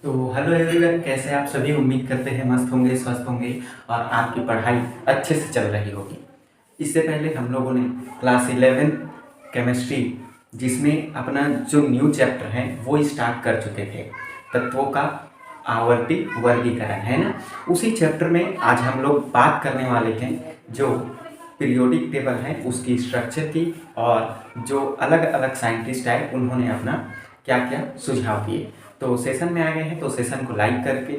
तो hello everyone, कैसे आप सभी। उम्मीद करते हैं मस्त होंगे, स्वस्थ होंगे और आपकी पढ़ाई अच्छे से चल रही होगी। इससे पहले हम लोगों ने क्लास 11 केमिस्ट्री, जिसमें अपना जो न्यू चैप्टर है वो स्टार्ट कर चुके थे, तत्वों का आवर्ती वर्गीकरण, है ना। उसी चैप्टर में आज हम लोग बात करने वाले हैं जो पीरियोडिक टेबल है उसकी स्ट्रक्चर की, और जो अलग अलग साइंटिस्ट आए उन्होंने अपना क्या क्या सुझाव दिए। तो सेशन में आ गए हैं तो सेशन को लाइक करके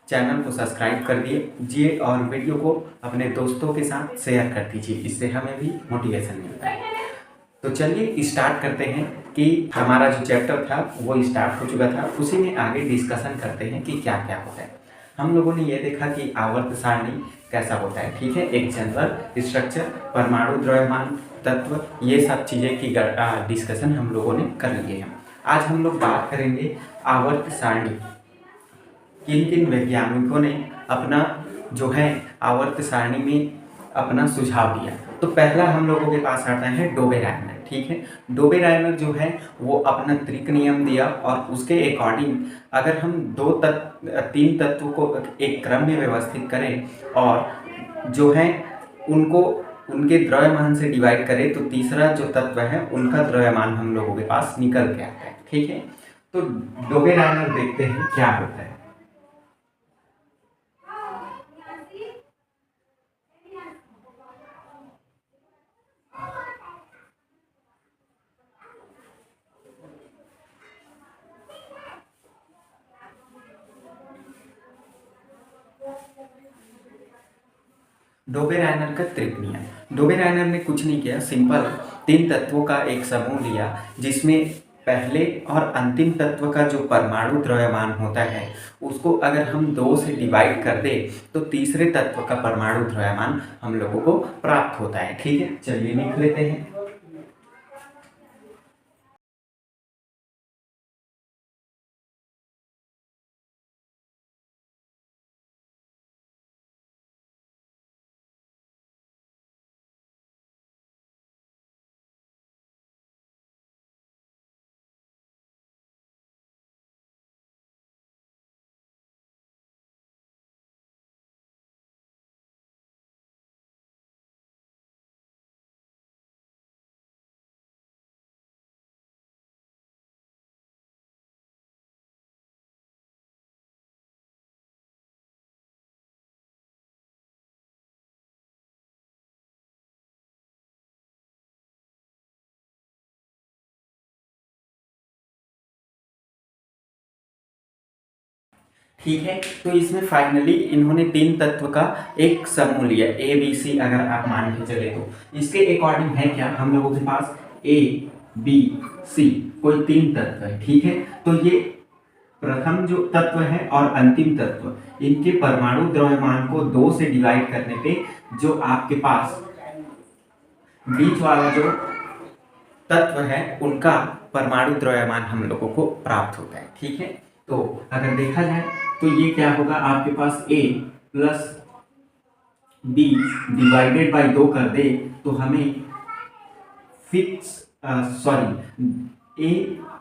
चैनल को सब्सक्राइब कर दीजिए और वीडियो को अपने दोस्तों के साथ शेयर कर दीजिए, इससे हमें भी मोटिवेशन मिलता है। तो चलिए स्टार्ट करते हैं कि हमारा जो चैप्टर था वो स्टार्ट हो चुका था, उसी में आगे डिस्कशन करते हैं कि क्या क्या होता है। हम लोगों ने ये देखा कि आवर्त सारणी कैसा होता है, ठीक है। एक जनरल स्ट्रक्चर, परमाणु, द्रव्यमान, तत्व, ये सब चीज़ें की डिस्कशन हम लोगों ने कर लिए हैं। आज हम लोग बात करेंगे आवर्त सारणी। किन किन वैज्ञानिकों ने अपना जो है आवर्त सारणी में अपना सुझाव दिया। तो पहला हम लोगों के पास आता है डोबेराइनर, ठीक है। डोबेराइनर जो है वो अपना त्रिक नियम दिया और उसके अकॉर्डिंग अगर हम तीन तत्वों को एक क्रम में व्यवस्थित करें और जो है उनको उनके द्रव्यमान से डिवाइड करें तो तीसरा जो तत्व है उनका द्रव्यमान हम लोगों के पास निकल के आता है, ठीक है। तो डोबेराइनर देखते हैं क्या होता है। डोबेराइनर का त्रिक नियम। डोबेराइनर ने कुछ नहीं किया, सिंपल तीन तत्वों का एक समूह लिया जिसमें पहले और अंतिम तत्व का जो परमाणु द्रव्यमान होता है उसको अगर हम दो से डिवाइड कर दे तो तीसरे तत्व का परमाणु द्रव्यमान हम लोगों को प्राप्त होता है, ठीक है। चलिए लिख लेते हैं। ठीक है, तो इसमें फाइनली इन्होंने तीन तत्व का एक समूह लिया, ए बी सी अगर आप मान के चले तो इसके अकॉर्डिंग है क्या, हम लोगों के पास ए बी सी कोई तीन तत्व है, ठीक है। तो ये प्रथम जो तत्व है और अंतिम तत्व, इनके परमाणु द्रव्यमान को दो से डिवाइड करने पे जो आपके पास बीच वाला जो तत्व है उनका परमाणु द्रव्यमान हम लोगों को प्राप्त होता है, ठीक है। तो अगर देखा जाए तो ये क्या होगा, आपके पास a plus B divided by दो कर दे तो हमें फिक्स सॉरी a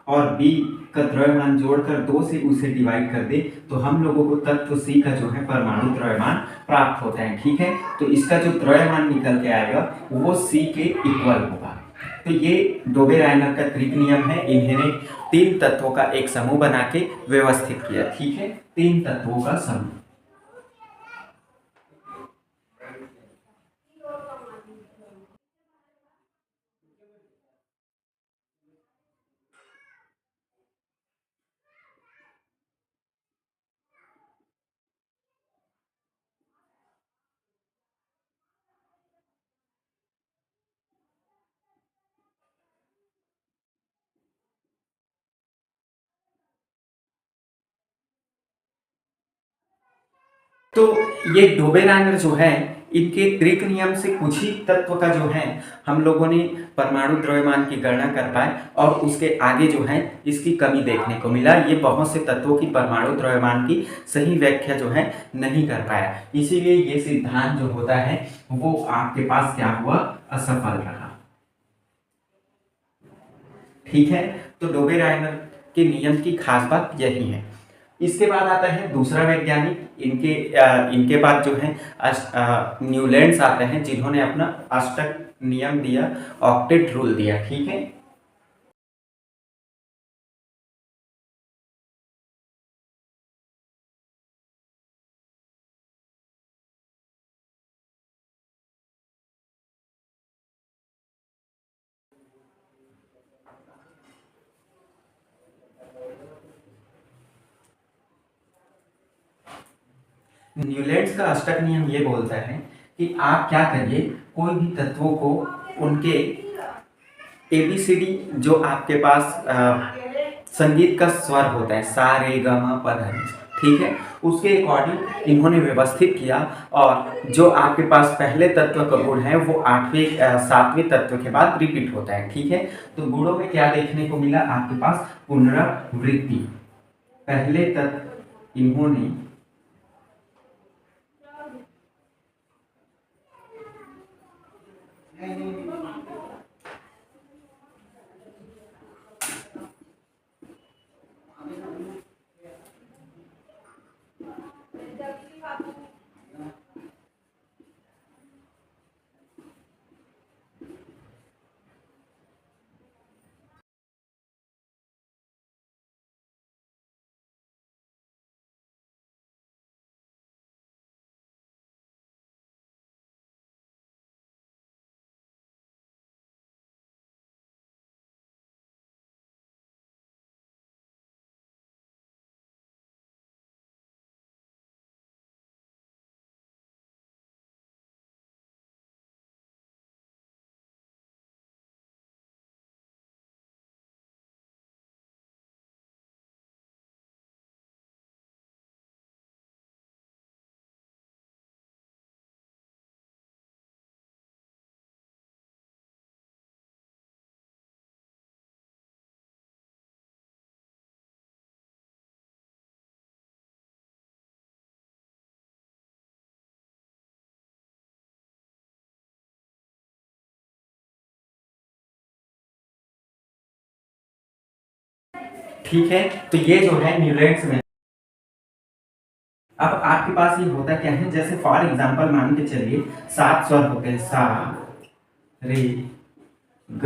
और b का द्रव्यमान जोड़कर दो से उसे डिवाइड कर दे तो हम लोगों को तत्व C का जो है परमाणु द्रव्यमान प्राप्त होता है, ठीक है। तो इसका जो द्रव्यमान निकल के आएगा वो C के इक्वल होगा। तो ये डोबेराइनर का त्रिक नियम है, इन्होंने तीन तत्वों का एक समूह बना के व्यवस्थित किया, ठीक है। तीन तत्वों का समूह। तो ये डोबेराइनर जो है इनके त्रिक नियम से कुछ ही तत्व का जो है हम लोगों ने परमाणु द्रव्यमान की गणना कर पाए और उसके आगे जो है इसकी कमी देखने को मिला। ये बहुत से तत्वों की परमाणु द्रव्यमान की सही व्याख्या जो है नहीं कर पाया, इसीलिए ये सिद्धांत जो होता है वो आपके पास क्या हुआ, असफल रहा, ठीक है। तो डोबेराइनर के नियम की खास बात यही है। इसके बाद आता है दूसरा वैज्ञानिक, इनके बाद जो है न्यूलैंड्स आते हैं, जिन्होंने अपना अष्टक नियम दिया, ऑक्टेट रूल दिया। ठीक है, न्यूलैंड्स का अष्टक नियम ये बोलता है कि आप क्या करिए, कोई भी तत्वों को उनके ABCD जो आपके पास संगीत का स्वर होता है, सा रे ग म प ध नि, ठीक है, उसके अकॉर्डिंग इन्होंने व्यवस्थित किया। और जो आपके पास पहले तत्व का गुण है वो 7वें तत्व के बाद रिपीट होता है। ठीक है, तो गुणों में क्या देखने को मिला आपके पास, पुनरावृत्ति। पहले तत्व इन्होंने ठीक है, तो ये जो है न्यूलैंड्स में। अब आपके पास ये होता क्या है, जैसे फॉर एग्जांपल मान के चलिए 7 स्वर होते हैं, सा रे ग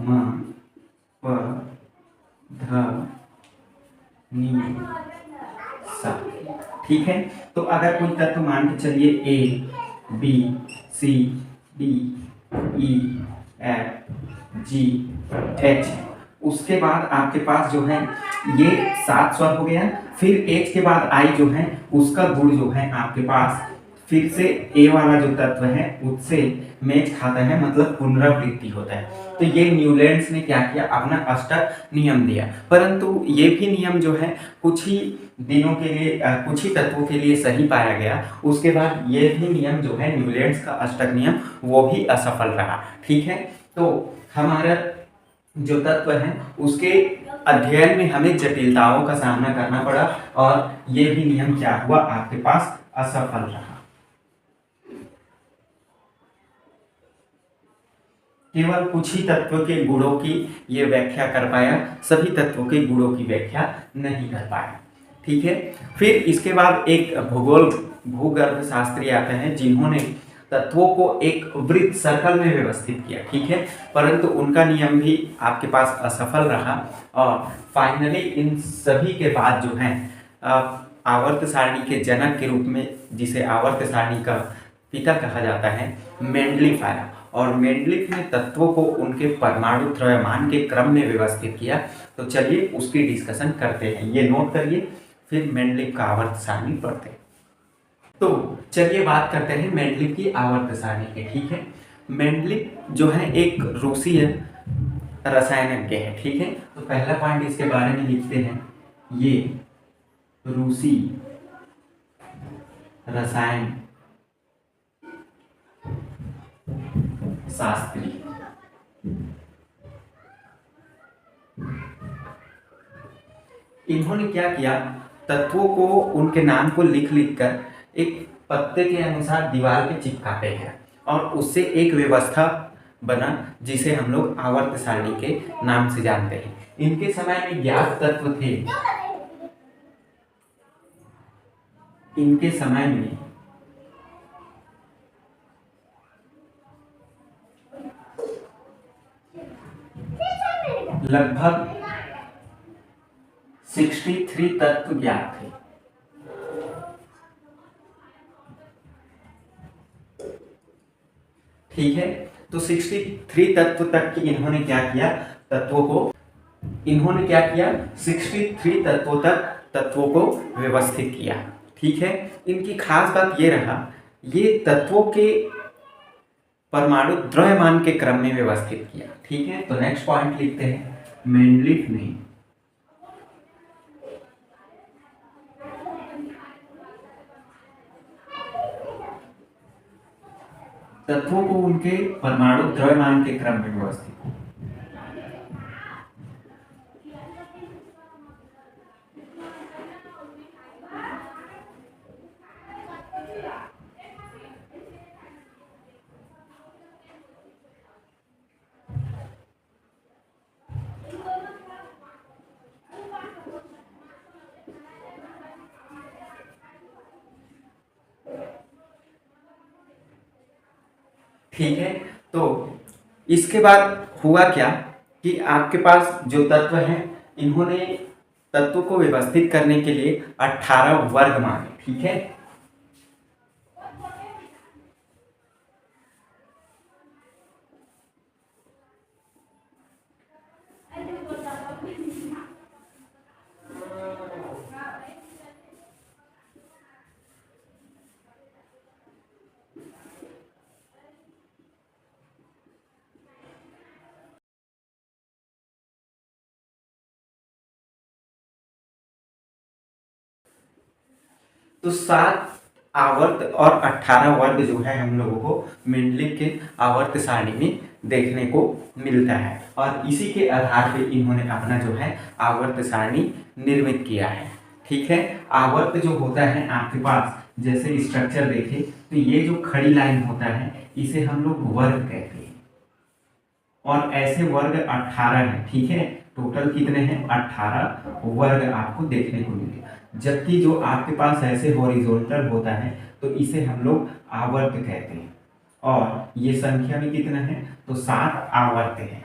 म प ध नि सा। ठीक है, तो अगर कोई तत्व मान के चलिए ABCDEFGH, उसके बाद आपके पास जो है ये 7 स्वर हो गया। फिर H के बाद I जो है उसका गुण जो है आपके पास फिर से ए वाला जो तत्व है उससे मैच खाता है, मतलब पुनरावृत्ति होता है। तो ये न्यूलैंड्स ने क्या किया, अपना अष्टक नियम दिया। परंतु ये भी नियम जो है कुछ ही दिनों के लिए, कुछ ही तत्वों के लिए सही पाया गया। उसके बाद ये भी नियम जो है न्यूलैंड्स का अष्टक नियम, वो भी असफल रहा। ठीक है, तो हमारा जो तत्व है उसके अध्ययन में हमें जटिलताओं का सामना करना पड़ा और ये भी नियम क्या हुआ, आपके पास असफल रहा। केवल कुछ ही तत्व के गुणों की ये व्याख्या कर पाया, सभी तत्वों के गुणों की व्याख्या नहीं कर पाया। ठीक है, फिर इसके बाद एक भूगर्भ शास्त्री आते हैं, जिन्होंने तत्वों को एक वृत्त सर्कल में व्यवस्थित किया। ठीक है, परंतु उनका नियम भी आपके पास असफल रहा और फाइनली इन सभी के बाद जो है आवर्त सारणी के जनक के रूप में, जिसे आवर्त सारणी का पिता कहा जाता है, मेंडलीफ आया। और मेंडलीफ ने तत्वों को उनके परमाणु द्रव्यमान के क्रम में व्यवस्थित किया। तो चलिए उसकी डिस्कशन करते हैं, ये नोट करिए, फिर मेंडलीफ का आवर्त सारणी पढ़ते हैं। तो चलिए बात करते हैं मेंडलीफ की आवर्त सारणी के। ठीक है, मेंडलीफ जो है एक रूसी रसायनज्ञ है। ठीक है, तो पहला पॉइंट इसके बारे में लिखते हैं, ये रूसी रसायन शास्त्री। इन्होंने क्या किया, तत्वों को उनके नाम को लिख लिख कर एक पत्ते के अनुसार दीवार पे चिपकाते हैं और उससे एक व्यवस्था बना जिसे हम लोग आवर्त सारणी के नाम से जानते हैं। इनके समय में ज्ञात तत्व थे इनके समय में लगभग 63 तत्व ज्ञात थे। ठीक है, तो 63 तत्व तक की इन्होंने क्या किया, तत्वों को इन्होंने क्या किया, 63 तत्वों तक तत्वों को व्यवस्थित किया। ठीक है, इनकी खास बात ये रहा, ये तत्वों के परमाणु द्रव्यमान के क्रम में व्यवस्थित किया। ठीक है, तो नेक्स्ट पॉइंट लिखते हैं, मेंडलीफ ने तत्वों को उनके परमाणु द्रव्यमान के क्रम में व्यवस्थित किया। ठीक है, तो इसके बाद हुआ क्या कि आपके पास जो तत्व हैं, इन्होंने तत्व को व्यवस्थित करने के लिए 18 वर्ग माने। ठीक है, तो 7 आवर्त और 18 वर्ग जो है हम लोगों को मेंडलीव के आवर्त सारणी में देखने को मिलता है, और इसी के आधार पे इन्होंने अपना जो है आवर्त सारणी निर्मित किया है। ठीक है, आवर्त जो होता है आपके पास, जैसे स्ट्रक्चर देखें तो ये जो खड़ी लाइन होता है इसे हम लोग वर्ग कहते हैं, और ऐसे वर्ग 18 है। ठीक है, टोटल कितने हैं, 18 वर्ग आपको देखने को मिलेगा। जबकि जो आपके पास ऐसे हॉरिजॉन्टल होता है तो इसे हम लोग आवर्त कहते हैं, और ये संख्या में कितना है, तो 7 आवर्त है।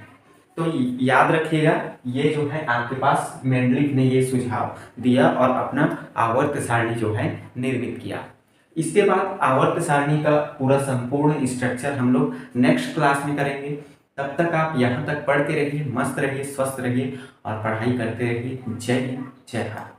तो याद रखिएगा, ये जो है आपके पास मेंडलीव ने ये सुझाव दिया और अपना आवर्त सारणी जो है निर्मित किया। इसके बाद आवर्त सारणी का पूरा संपूर्ण स्ट्रक्चर हम लोग नेक्स्ट क्लास में करेंगे। तब तक आप यहाँ तक पढ़ते रहिए, मस्त रहिए, स्वस्थ रहिए और पढ़ाई करते रहिए। जय हिंद, जय भारत।